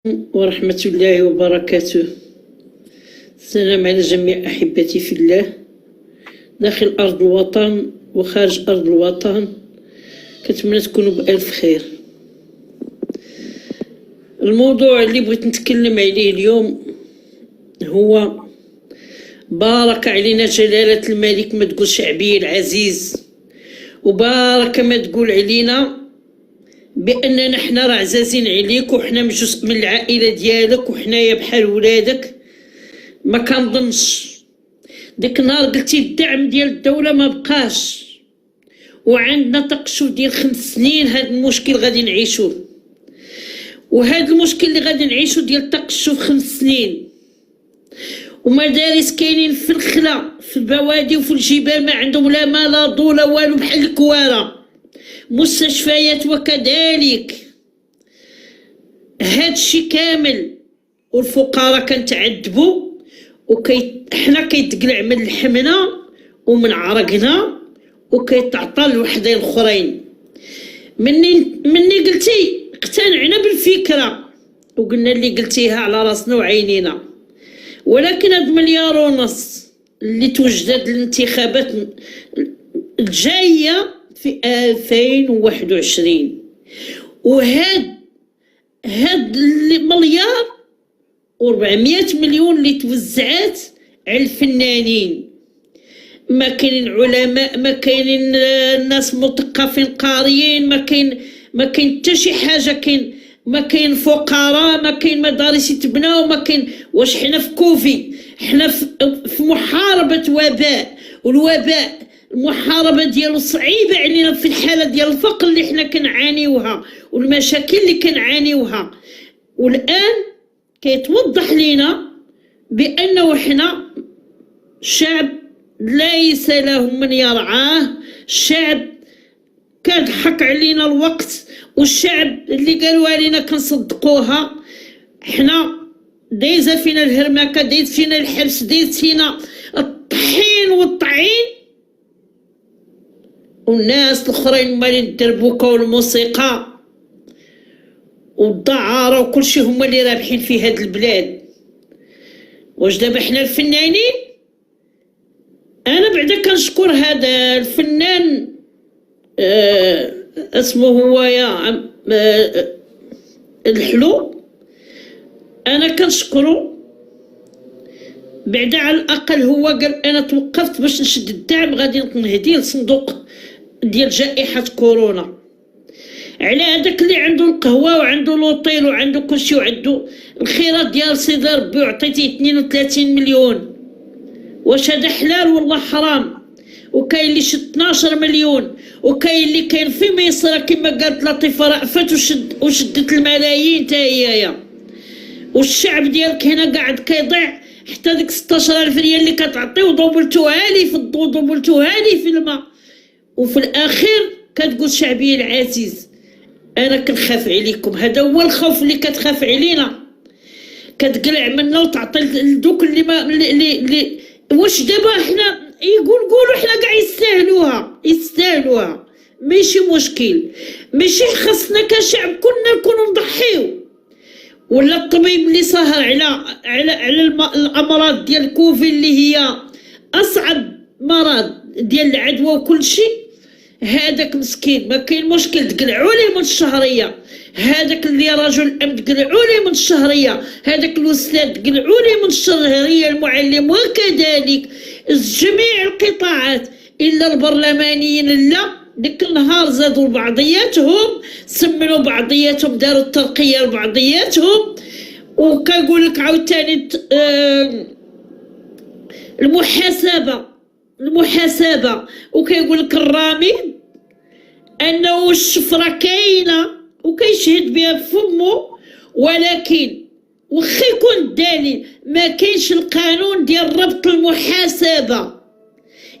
ورحمة الله وبركاته. السلام على جميع أحبتي في الله داخل أرض الوطن وخارج أرض الوطن، كنتمنى تكونوا بألف خير. الموضوع اللي بغيت نتكلم عليه اليوم هو بارك علينا جلالة الملك ما تقول شعبي العزيز، وبارك ما تقول علينا بأننا حنا راه عزازين عليك وحنا من جزء من العائلة ديالك وحنايا بحال ولادك. ما كنظنش ديك النهار قلتي الدعم ديال الدولة ما بقاش، وعندنا تقشف ديال 5 سنين. هاد المشكل غادي نعيشوه، وهاد المشكل اللي غادي نعيشو ديال التقشف 5 سنين، ومدارس كاينين في الخلا في البوادي وفي الجبال ما عندهم لا ما لا ضو لا والو بحال الكوارع، مستشفيات وكذلك. هادشي كامل والفقراء كنتعذبوا حنا كيتقلع من لحمنا ومن عرقنا وكيتعطى لوحدين اخرين. مني قلتي اقتنعنا بالفكره وقلنا اللي قلتيها على راسنا وعينينا، ولكن هاد 1.5 مليار اللي توجدت الانتخابات الجايه في 2021، وهاد 1.4 مليار اللي توزعات على الفنانين. ما كاينين علماء، ما كاينين ناس مثقفين قاريين، ما كاين حتى شي حاجه. ما كاين فقراء، ما كاين مدارس يتبناو، ما كاين. واش حنا في كوفي؟ حنا في محاربه وباء، والوباء المحاربه ديالو صعيبه علينا في الحاله ديال الفقر اللي حنا كنعانيوها والمشاكل اللي كنعانيوها. والان كيتوضح لينا بانه حنا شعب ليس له من يرعاه، شعب كان ضحك علينا الوقت، والشعب اللي قالوا علينا كنصدقوها. حنا دايزه فينا الهرمكه، دايز فينا الحبس، دايز فينا الطحين والطعين، والناس الاخرين مالين الدربوكه والموسيقى والدعاره وكلشي هما اللي رابحين في هاد البلاد. واش دابا حنا الفنانين؟ انا بعدا كنشكر هذا الفنان اسمه هو يا الحلو، انا كنشكره بعدا. على الاقل هو قال انا توقفت باش نشد الدعم، غادي نهدي لصندوق ديال جائحه كورونا. على هذاك اللي عنده القهوه وعنده لوطيل وعنده كلشي وعنده الخيرات ديال سيدي ربي وعطيتيه 32 مليون، واش هذا حلال ولا حرام؟ وكاين اللي شد 12 مليون، وكاين اللي كاين في مصر كما قالت لطيفه رأفت وشدت الملايين تا هي. والشعب ديالك هنا قاعد كيضيع، حتى ديك 16,000 ريال اللي كتعطيو ضوبلتوها لي في الضو، ضوبلتوها لي في الماء، وفي الاخير كتقول شعبي العزيز. انا كنخاف عليكم، هذا هو الخوف اللي كتخاف علينا، كتقلع منا وتعطي لدوك اللي ما اللي واش دابا حنا قولوا حنا كاع يستاهلوها، ماشي مشكل. ماشي خاصنا كشعب كنا نكونوا نضحيو، ولا الطبيب اللي سهر على الامراض ديال كوفي اللي هي اصعب مرض ديال العدوى وكل شيء، هذاك مسكين ما كاين مشكل تقلعوا ليه من الشهريه، هذاك اللي رجل امن تقلعوا ليه من الشهريه، هذاك الاستاذ تقلعوا ليه من الشهريه، المعلم وكذلك جميع القطاعات الا البرلمانيين. لا، ديك النهار زادوا بعضياتهم، سمنوا بعضياتهم، داروا الترقيه لبعضياتهم. وكنقول لك عاوتاني المحاسبه وكيقول لك الرامي انه الشفره كاينه وكيشهد بها بفمه، ولكن واخا يكون دليل ما كاينش القانون ديال ربط المحاسبه.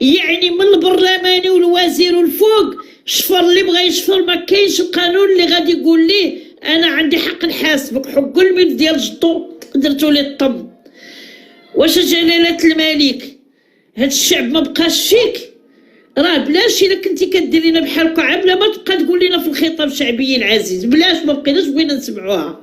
يعني من البرلماني والوزير والفوق شفر اللي بغى يشفر، ما كاينش القانون اللي غادي يقول ليه انا عندي حق نحاسبك. حق البيت ديال جدو درتو لي الطب. واش جلاله الملك هاد الشعب ما بقاش فيك؟ راه بلاش الا كنتي كدير لينا بحال القاع، بلا ما تبقى تقول لنا في الخطاب شعبي العزيز، بلاش ما بقيناش بغينا نسمعوها.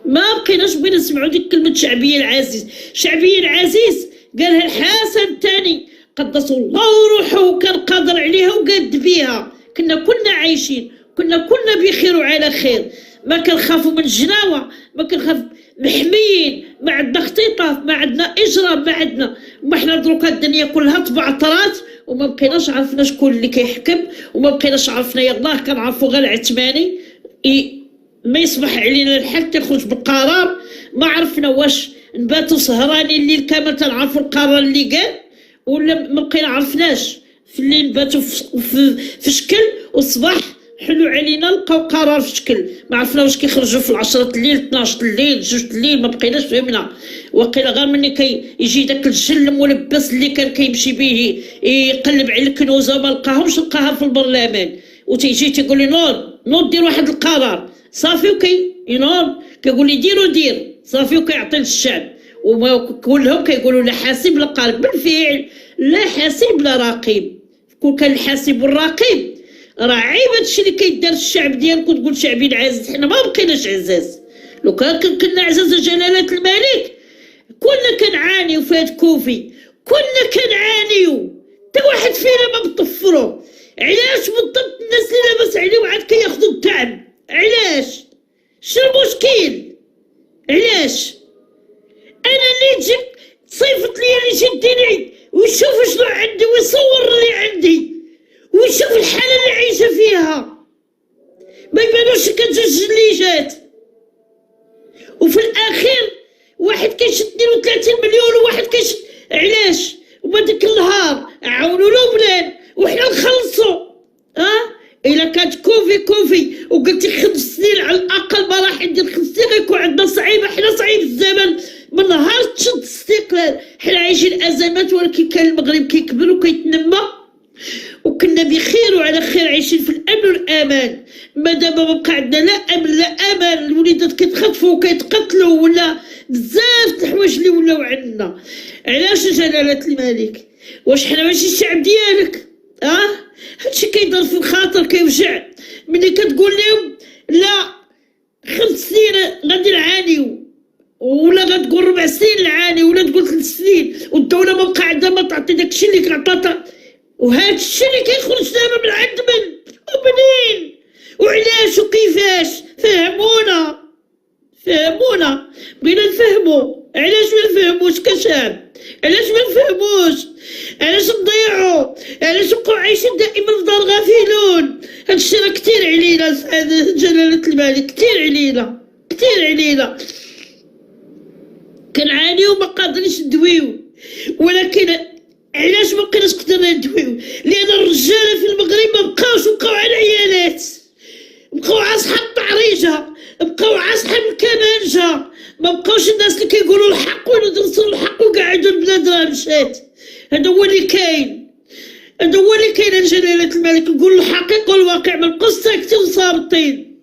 ما بقيناش بغينا نسمعوا ديك كلمه شعبيه العزيز. شعبيه العزيز قالها الحسن الثاني قدس الله روحه، كان قادر عليها وقاد بيها. كنا عايشين، كنا بخير وعلى خير، ما كنخافوا من الجناوه، ما كنخاف، محميين، ما عندنا اختطاف، ما عندنا اجرام، ما عندنا. وما حنا دروكا الدنيا كلها تبعثرات وما بقيناش عرفنا شكون اللي كيحكم، وما بقيناش عرفنا. يلاه كنعرفوا غير العثماني ما يصبح علينا الحل تخرج بالقرار. ما عرفنا واش نباتوا سهرانين الليل كامل تنعرفوا القرار اللي قال، ولا ما بقينا عرفناش في الليل نباتوا في شكل، والصباح حلو علينا لقاو قرار في شكل. ما عرفنا واش كيخرجوا في 10 الليل، 12 الليل، 2 الليل، ما بقيناش فهمنا. وقيلا غير مني يجي داك الجل الملبس اللي كان كيمشي به يقلب على الكنوزه وما لقاهمش، لقاها في البرلمان، وتيجي تيقول لي نوض دير واحد القرار صافي، ينوض كيقول لي دير صافي، وكيعطي للشعب. وكلهم كيقولوا لا حاسب لا قارب. بالفعل لا حاسب لا راقب. كون كان الحاسب والراقب راه عيب هادشي اللي كيدار الشعب ديالك وتقول شعبي العزيز. حنا ما بقيناش عزاز. لو كان كنا عزاز جلالة الملك كنا كنعانيو في هاد كوفي، كنا كنعانيو تا واحد فينا ما بطفرو. علاش بالضبط الناس اللي لاباس عليهم عاد كياخدو الدعم؟ علاش؟ شنو المشكل؟ علاش؟ انا اللي تجيب تصيفط لي اللي يشدني ويشوف شنو عندي ويصور اللي عندي ويشوف الحالة اللي عايشة فيها، ما يبانوش كتجوج الليجات. وفي الأخير واحد كيشد 32 مليون وواحد كيشد. علاش؟ وما ديك النهار عاونوا لبنان وحنا نخلصوا. إلا كانت كوفي وقلتي 5 سنين على الأقل، ما راح ندير 5 سنين غيكون عندنا صعيبة. حنا صعيب الزمن من نهار تشد الاستقلال، حنا عايشين أزمات، ولكن كان المغرب كيكبر وكيتنمى وكنا بخير وعلى خير عايشين في الامن والامان. مادام ما بقى عندنا لا امن لا امان، الوليدات كيتخطفوا وكيتقتلوا ولا بزاف د الحوايج اللي ولاو عندنا. علاش جلالة الملك؟ واش حنا ماشي الشعب ديالك؟ هادشي كيضر في الخاطر، كيوجع ملي كتقول لهم لا 5 سنين غادي نعانيو، ولا غتقول 4 سنين نعاني، ولا تقول 3 سنين، والدولة ما بقى عندها ما تعطي داكشي اللي كعطاتها. وهذا الشيء اللي كيخرج دابا من عند من ومنين وعلاش وكيفاش؟ فهمونا بغينا نفهموا. علاش ما نفهموش كشعب؟ علاش ما نفهموش؟ علاش نضيعوا؟ علاش نبقاو عايشين دائما في دار غافلون؟ هاد الشيء راه كثير علينا جلالة الملك، كثير علينا كنعانيو وما قادرينش ندويو. ولكن علاش ما بقيناش قدرنا ندويو؟ لان الرجاله في المغرب ما بقاو على العيالات، بقاو على صحاب الطعريجه، بقاو على صحاب الكمانجه، ما بقاوش الناس اللي كيقولوا الحق ويدرسوا الحق وقاعدوا البلاد راه مشات. هذا هو اللي كاين جلالة الملك. نقول الحقيقه والواقع، ما نبقاوش ساكتين وصامتين.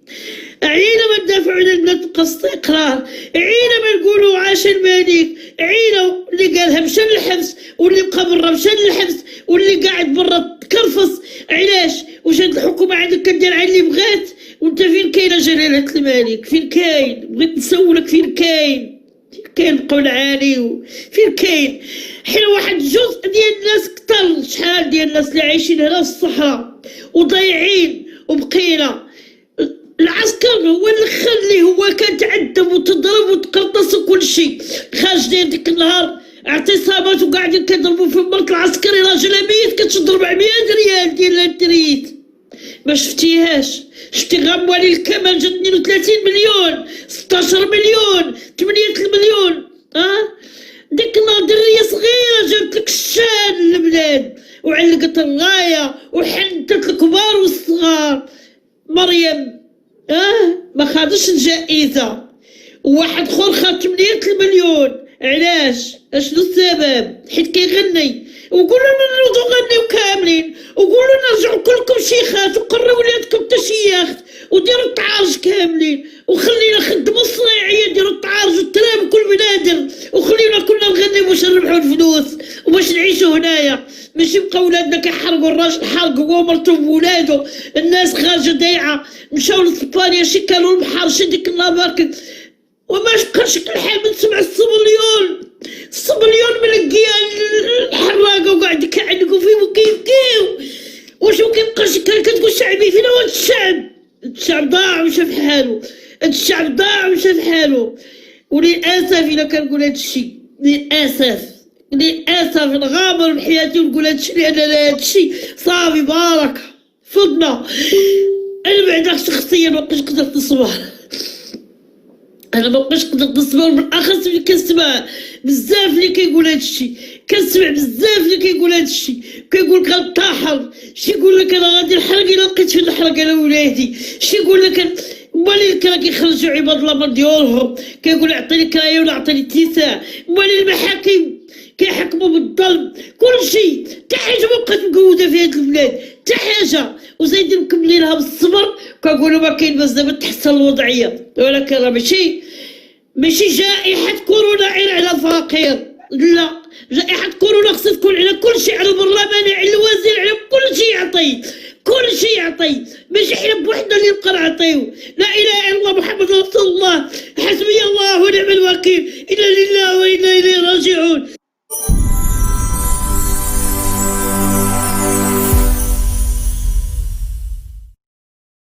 عينا ما ندافعوا على البلاد بقى استقرار، عينا ما نقولوا عاش الملك، عينا اللي قالها مشى للحبس، واللي بقى برا مشى للحبس، واللي قاعد برا تكرفص. علاش؟ واش هاد الحكومه عندك كدير على اللي بغات؟ وانت فين كاينه جلاله الملك؟ فين كاين؟ بغيت نسولك فين كاين؟ بقاو نعانيو، فين كاين؟ حنا واحد جزء ديال الناس كثر، شحال ديال الناس اللي عايشين هنا في الصحراء وضايعين وبقينا. العسكر هو اللي هو كان تعذب وتضرب وتقرطس وكل شيء. خارج داير ديك النهار اعتصامات وقاعدين كيضربوا في مرت العسكري راجل ميت كتشد 400 ريال ديال التريت. ما شفتيهاش؟ شفتي غموالي الكمان جات 32 مليون، 16 مليون، 8 مليون. ديك النهار دريه صغيره جابت لك الشان للبلاد وعلقت الغايه وحنتت الكبار والصغار. مريم ما خدش الجائزة، وواحد اخر خد 8 مليون. علاش؟ اشنو السبب؟ حيت كيغني. وقولوا لنا نوضو نغنيو كاملين، وقولوا لنا رجعوا كلكم شيخات وقروا ولادكم حتى شياخت وديروا التعارج كاملين، وخلينا نخدموا الصنايعيه ديروا التعارج والتراب كل بنادر، وخلينا كلنا نغنيو باش نربحوا الفلوس وباش نعيشوا هنايا. ماشي بقاو ولادنا كيحرقوا، الراجل حرق هو ومرتو وولادو، الناس خارجه ضايعه. مشاو لاسبانيا شي كانوا البحر شي ديك النهار وما بقاش الحال من 7 سبليون ملقيا الحراقه وقاعد كيعنقوا فيه وكيبكيو. واش مكيبقاش كتقول شعبي فينا هو الشعب ضاع ومشى في حالو، الشعب ضاع ومشى في حالو. وللاسف الا كنقول هادشي للاسف نغامر بحياتي ونقول هادشي لان هادشي صافي بارك فضنا. انا بعدا شخصيا مبقيتش قدرت نصبر، انا مبقيتش قدرت نصبر، بالاخص ملي كنسمع بزاف اللي كيقول هادشي، كنسمع بزاف اللي كيقول هادشي، كيقول لك غنطاحر، شي يقول لك انا غادي نحرق الا لقيت فين نحرق انا ولادي، شي يقول لك مالي كرا كيخرجوا عباد الله من ديورهم، كيقول عطيني كرايه ولا عطيني اتساع، مالي المحاكم كيحكموا بالظلم، كلشي حتى حاجه ما بقات مقوده في هاد البلاد، حتى حاجه، وزايدين مكملينها بالصبر، كنقولوا ما كاين باش دابا تحسن الوضعيه، ولكن راه ماشي جائحه كورونا غير على فقير، لا، جائحه كورونا خصها تكون على كلشي، على البرلمان، على الوزير، على كلشي يعطي، ماشي حنا بوحدنا اللي نبقى نعطيو. لا اله الا الله محمد رسول الله، حسبي الله ونعم الوكيل، انا لله وانا اليه راجعون.